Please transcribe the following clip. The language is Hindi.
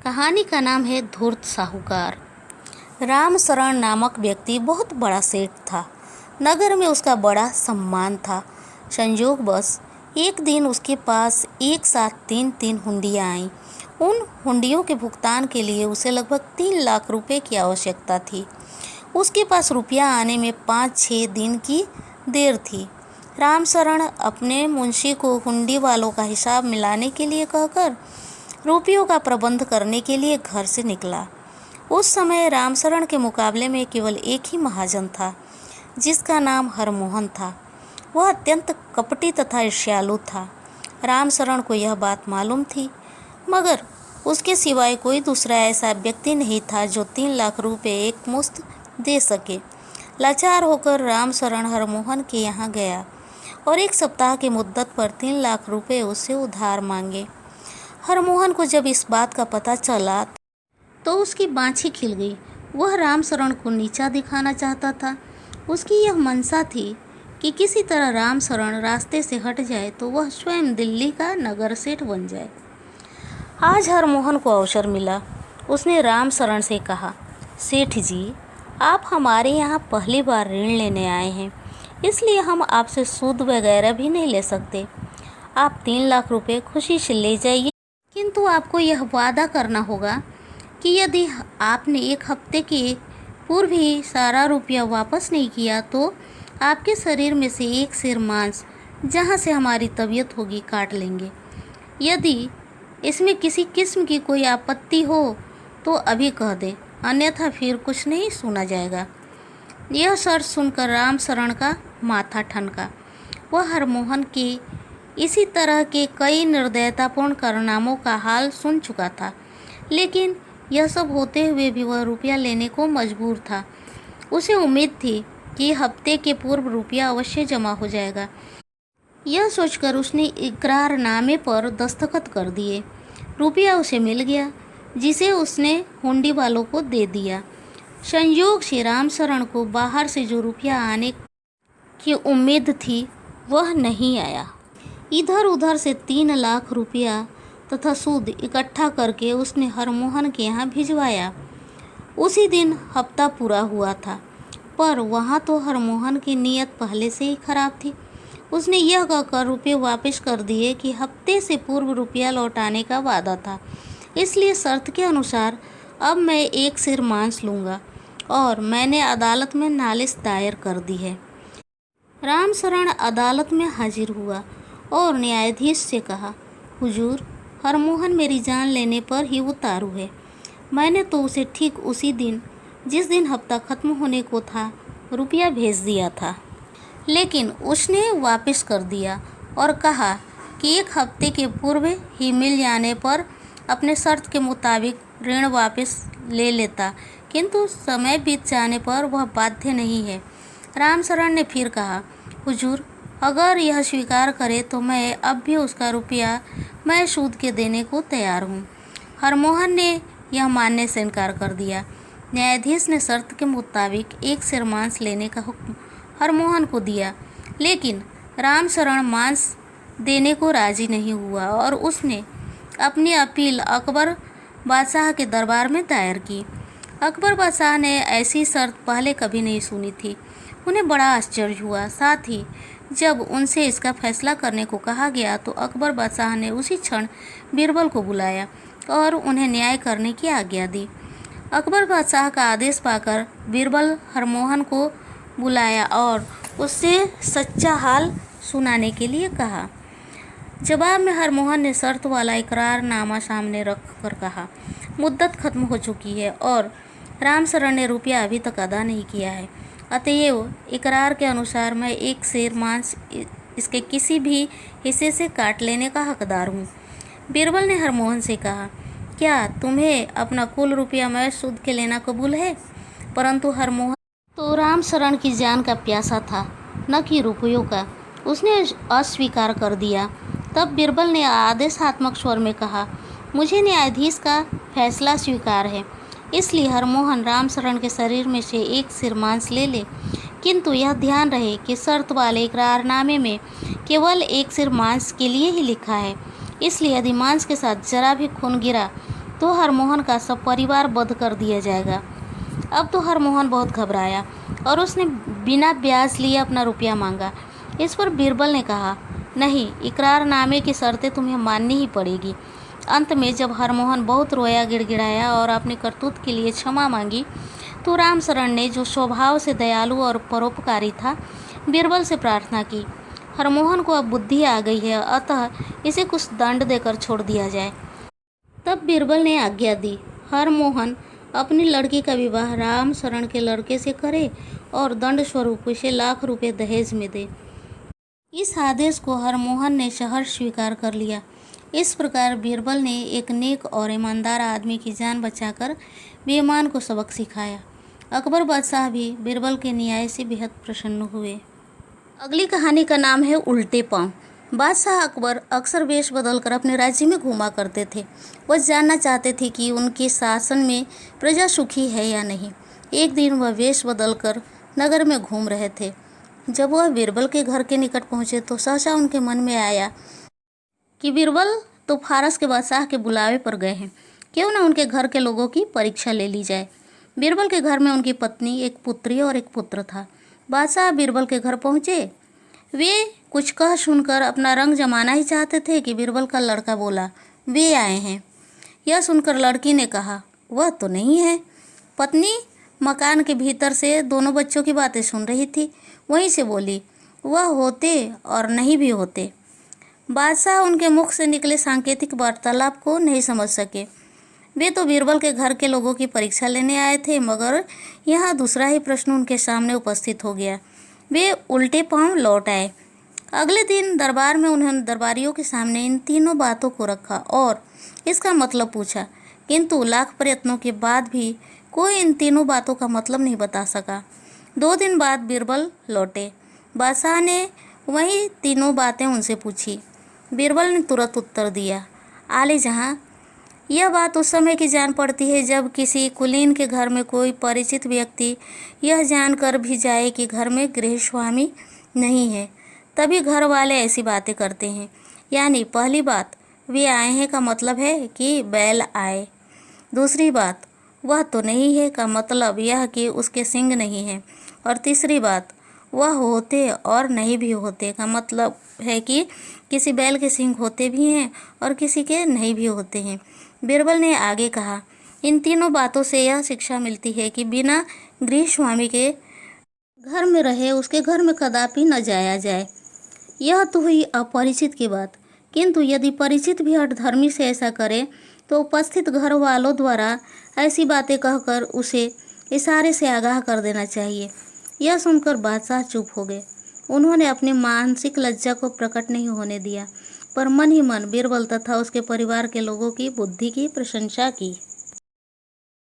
कहानी का नाम है धूर्त साहूकार। रामशरण नामक व्यक्ति बहुत बड़ा सेठ था। नगर में उसका बड़ा सम्मान था। संयोगवश एक दिन उसके पास एक साथ तीन हुंडियाँ आईं। उन हुंडियों के भुगतान के लिए उसे लगभग 3 लाख रुपए की आवश्यकता थी। उसके पास रुपया आने में 5-6 दिन की देर थी। रामशरण अपने मुंशी को हुंडी वालों का हिसाब मिलाने के लिए कहकर रुपयों का प्रबंध करने के लिए घर से निकला। उस समय रामशरण के मुकाबले में केवल एक ही महाजन था, जिसका नाम हरमोहन था। वह अत्यंत कपटी तथा ईर्ष्यालु था। रामशरण को यह बात मालूम थी, मगर उसके सिवाय कोई दूसरा ऐसा व्यक्ति नहीं था जो 3 लाख रुपए एकमुश्त दे सके। लाचार होकर रामशरण हरमोहन के यहाँ गया और 1 सप्ताह की मुद्दत पर 3 लाख रुपए उससे उधार मांगे। हरमोहन को जब इस बात का पता चला तो उसकी बाँछी खिल गई। वह रामशरण को नीचा दिखाना चाहता था। उसकी यह मंशा थी कि किसी तरह रामशरण रास्ते से हट जाए तो वह स्वयं दिल्ली का नगर सेठ बन जाए। आज हरमोहन को अवसर मिला। उसने रामशरण से कहा, सेठ जी, आप हमारे यहाँ पहली बार ऋण लेने आए हैं, इसलिए हम आपसे सूद वगैरह भी नहीं ले सकते। आप 3 लाख रुपए खुशी से ले जाइए, किंतु आपको यह वादा करना होगा कि यदि आपने 1 हफ्ते के पूर्व ही सारा रुपया वापस नहीं किया तो आपके शरीर में से एक सिर मांस, जहाँ से हमारी तबीयत होगी, काट लेंगे। यदि इसमें किसी किस्म की कोई आपत्ति हो तो अभी कह दे, अन्यथा फिर कुछ नहीं सुना जाएगा। यह शर्त सुनकर रामशरण का माथा ठनका। वह हरमोहन के इसी तरह के कई निर्दयतापूर्ण कारनामों का हाल सुन चुका था, लेकिन यह सब होते हुए भी वह रुपया लेने को मजबूर था। उसे उम्मीद थी कि हफ्ते के पूर्व रुपया अवश्य जमा हो जाएगा। यह सोचकर उसने इकरारनामे पर दस्तखत कर दिए। रुपया उसे मिल गया, जिसे उसने हुंडी वालों को दे दिया। संयोग से रामशरण को बाहर से जो रुपया आने की उम्मीद थी वह नहीं आया। इधर उधर से 3 लाख रुपया तथा सूद इकट्ठा करके उसने हरमोहन के यहाँ भिजवाया। उसी दिन हफ्ता पूरा हुआ था, पर वहाँ तो हरमोहन की नीयत पहले से ही खराब थी। उसने यह कहकर रुपये वापस कर दिए कि हफ्ते से पूर्व रुपया लौटाने का वादा था, इसलिए शर्त के अनुसार अब मैं 1 सिर मांस लूँगा और मैंने अदालत में नालिश दायर कर दी है। रामशरण अदालत में हाजिर हुआ और न्यायाधीश से कहा, हुजूर, हरमोहन मेरी जान लेने पर ही उतारू है। मैंने तो उसे ठीक उसी दिन, जिस दिन हफ्ता ख़त्म होने को था, रुपया भेज दिया था, लेकिन उसने वापस कर दिया और कहा कि 1 हफ्ते के पूर्व ही मिल जाने पर अपने शर्त के मुताबिक ऋण वापस ले लेता, किंतु समय बीत जाने पर वह बाध्य नहीं है। रामशरण ने फिर कहा, हुजूर, अगर यह स्वीकार करे तो मैं अब भी उसका रुपया मैं सूद के देने को तैयार हूँ। हरमोहन ने यह मानने से इनकार कर दिया। न्यायाधीश ने शर्त के मुताबिक 1 सिर मांस लेने का हुक्म हरमोहन को दिया, लेकिन रामशरण मांस देने को राजी नहीं हुआ और उसने अपनी अपील अकबर बादशाह के दरबार में दायर की। अकबर बादशाह ने ऐसी शर्त पहले कभी नहीं सुनी थी। उन्हें बड़ा आश्चर्य हुआ। साथ ही जब उनसे इसका फैसला करने को कहा गया तो अकबर बादशाह ने उसी क्षण बीरबल को बुलाया और उन्हें न्याय करने की आज्ञा दी। अकबर बादशाह का आदेश पाकर बीरबल हरमोहन को बुलाया और उससे सच्चा हाल सुनाने के लिए कहा। जवाब में हरमोहन ने शर्त वाला इकरारनामा सामने रख कर कहा, मुद्दत खत्म हो चुकी है और रामशरण ने रुपया अभी तक अदा नहीं किया है, अतएव इकरार के अनुसार मैं 1 सेर मांस इसके किसी भी हिस्से से काट लेने का हकदार हूँ। बीरबल ने हरमोहन से कहा, क्या तुम्हें अपना कुल रुपया मैं सूद के लेना कबूल है? परंतु हरमोहन तो रामशरण की जान का प्यासा था, न कि रुपयों का। उसने अस्वीकार कर दिया। तब बीरबल ने आदेशात्मक स्वर में कहा, मुझे न्यायाधीश का फैसला स्वीकार है, इसलिए हरमोहन रामशरण के शरीर में से 1 सिर मांस ले ले, किंतु यह ध्यान रहे कि शर्त वाले इकरारनामे में केवल 1 सिर मांस के लिए ही लिखा है, इसलिए यदि मांस के साथ जरा भी खून गिरा तो हरमोहन का सब परिवार बंद कर दिया जाएगा। अब तो हरमोहन बहुत घबराया और उसने बिना ब्याज लिए अपना रुपया मांगा। इस पर बीरबल ने कहा, नहीं, इकरारनामे की शर्तें तुम्हें माननी ही पड़ेगी। अंत में जब हरमोहन बहुत रोया, गिड़गिड़ाया और अपनी करतूत के लिए क्षमा मांगी, तो रामशरण ने, जो स्वभाव से दयालु और परोपकारी था, बीरबल से प्रार्थना की, हरमोहन को अब बुद्धि आ गई है, अतः इसे कुछ दंड देकर छोड़ दिया जाए। तब बीरबल ने आज्ञा दी, हरमोहन अपनी लड़की का विवाह रामशरण के लड़के से करे और दंड स्वरूप उसे लाख रुपए दहेज में दे। इस आदेश को हरमोहन ने सहर्ष स्वीकार कर लिया। इस प्रकार बीरबल ने एक नेक और ईमानदार आदमी की जान बचाकर बेईमान को सबक सिखाया। अकबर बादशाह भी बीरबल के न्याय से बेहद प्रसन्न हुए। अगली कहानी का नाम है उल्टे पांव। बादशाह अकबर अक्सर वेश बदलकर अपने राज्य में घूमा करते थे। वह जानना चाहते थे कि उनके शासन में प्रजा सुखी है या नहीं। एक दिन वह वेश बदलकर नगर में घूम रहे थे। जब वह बीरबल के घर के निकट पहुंचे तो सहसा उनके मन में आया कि बीरबल तो फारस के बादशाह के बुलावे पर गए हैं, क्यों न उनके घर के लोगों की परीक्षा ले ली जाए। बीरबल के घर में उनकी पत्नी, एक पुत्री और एक पुत्र था। बादशाह बीरबल के घर पहुंचे। वे कुछ कह सुनकर अपना रंग जमाना ही चाहते थे कि बीरबल का लड़का बोला, वे आए हैं। यह सुनकर लड़की ने कहा, वह तो नहीं है। पत्नी मकान के भीतर से दोनों बच्चों की बातें सुन रही थी, वहीं से बोली, वह होते और नहीं भी होते। बादशाह उनके मुख से निकले सांकेतिक वार्तालाप को नहीं समझ सके। वे तो बीरबल के घर के लोगों की परीक्षा लेने आए थे, मगर यहाँ दूसरा ही प्रश्न उनके सामने उपस्थित हो गया। वे उल्टे पांव लौट आए। अगले दिन दरबार में उन्होंने दरबारियों के सामने इन तीनों बातों को रखा और इसका मतलब पूछा, किंतु लाख प्रयत्नों के बाद भी कोई इन तीनों बातों का मतलब नहीं बता सका। 2 दिन बाद बीरबल लौटे। बादशाह ने वही तीनों बातें उनसे पूछी। बीरबल ने तुरंत उत्तर दिया, आले जहाँ। यह बात उस समय की जान पड़ती है जब किसी कुलीन के घर में कोई परिचित व्यक्ति यह जानकर भी जाए कि घर में गृहस्वामी नहीं है, तभी घर वाले ऐसी बातें करते हैं। यानी पहली बात, वे आए हैं का मतलब है कि बैल आए। दूसरी बात, वह तो नहीं है का मतलब यह कि उसके सींग नहीं है। और तीसरी बात, वह होते और नहीं भी होते का मतलब है कि किसी बैल के सींग होते भी हैं और किसी के नहीं भी होते हैं। बीरबल ने आगे कहा, इन तीनों बातों से यह शिक्षा मिलती है कि बिना गृहस्वामी के घर में रहे उसके घर में कदापि न जाया जाए। यह तो हुई अपरिचित की बात, किंतु यदि परिचित भी हठधर्मी से ऐसा करे तो उपस्थित घर वालों द्वारा ऐसी बातें कहकर उसे इशारे से आगाह कर देना चाहिए। यह सुनकर बादशाह चुप हो गए। उन्होंने अपनी मानसिक लज्जा को प्रकट नहीं होने दिया, पर मन ही मन बीरबल तथा उसके परिवार के लोगों की बुद्धि की प्रशंसा की।